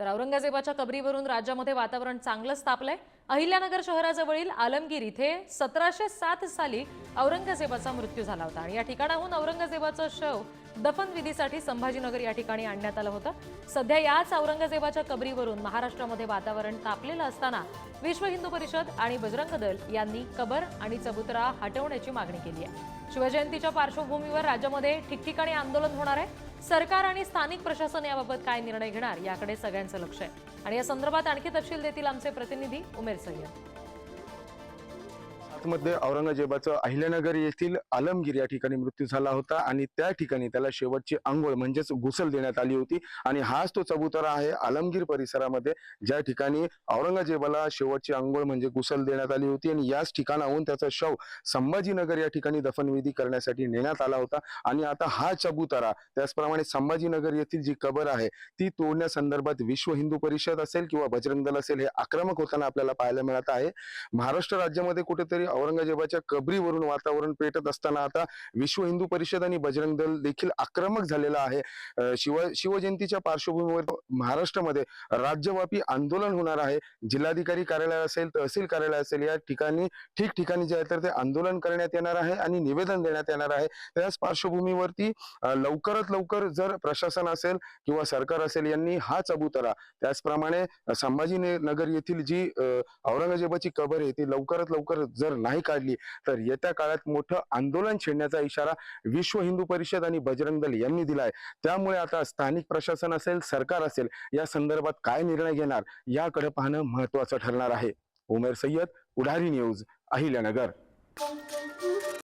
तर औरंगजेबाच्या कबरीवरून राज्यामध्ये वातावरण चांगलंच तापलंय। अहिल्यानगर शहराजवळील आलमगीर इथे 1707 साली औरंगजेबाचा मृत्यू झाला होता आणि या ठिकाणाहून औरंगजेबाचं शव दफनविधीसाठी संभाजीनगर या ठिकाणी आणण्यात आलं होतं। सध्या याच औरंगजेबाच्या कबरीवरून महाराष्ट्रामध्ये वातावरण तापलेलं असताना विश्व हिंदू परिषद आणि बजरंग दल यांनी कबर आणि चबुतरा हटवण्याची मागणी केली आहे। शिवजयंतीच्या पार्श्वभूमीवर राज्यामध्ये ठिकठिकाणी आंदोलन होणार आहे। सरकार आणि स्थानिक प्रशासन याबाबत काय निर्णय घेणार याकडे सगळ्यांचं लक्ष आहे आणि या संदर्भात आणखी तपशील देतील आमचे प्रतिनिधी उमेर सय्यद। मध्ये औरंगजेबाचा अहिल्यानगर येथील आलमगीर या ठिकाणी मृत्यू झाला होता आणि त्या ठिकाणी त्याला शेवटची अंघोळ म्हणजेच गुसल देण्यात आली होती आणि हाच तो चबुतरा आहे आलमगीर परिसरामध्ये ज्या ठिकाणी औरंगजेबाला शेवटची अंघोळ म्हणजे गुसल देण्यात आली होती आणि याच ठिकाणाहून त्याचा शव संभाजीनगर या ठिकाणी दफनविधी करण्यासाठी नेण्यात आला होता आणि आता हा चबुतरा त्याचप्रमाणे संभाजीनगर येथील जी कबर आहे ती तोडण्यासंदर्भात विश्व हिंदू परिषद असेल किंवा बजरंग दल असेल हे आक्रमक होताना आपल्याला पाहायला मिळत आहे। महाराष्ट्र राज्यामध्ये कुठेतरी औरंगजेबाच्या कबरीवरून वातावरण पेटत असताना आता विश्व हिंदू परिषद आणि बजरंग दल देखील आक्रमक झालेला आहे। शिवजयंतीच्या पार्श्वभूमीवर महाराष्ट्रामध्ये राज्यव्यापी आंदोलन होणार आहे। जिल्हाधिकारी कार्यालय असेल तहसील कार्यालय असेल या ठिकाणी ठिकठिकाणी जे आहे तर ते आंदोलन करण्यात येणार आहे आणि निवेदन देण्यात येणार आहे। त्याच पार्श्वभूमीवरती लवकरात लवकर जर प्रशासन असेल किंवा सरकार असेल यांनी हा चबुतरा त्याचप्रमाणे संभाजीनगर येथील जी औरंगजेबाची कबर आहे ती लवकरात लवकर जर नाही काढली तर येत्या काळात मोठं आंदोलन छेडण्याचा इशारा विश्व हिंदू परिषद आणि बजरंग दल यांनी दिलाय। त्यामुळे आता स्थानिक प्रशासन असेल सरकार असेल या संदर्भात काय निर्णय घेणार याकडे पाहणं महत्त्वाचं ठरणार आहे। उमेर सय्यद, पुढारी न्यूज, अहिल्यानगर।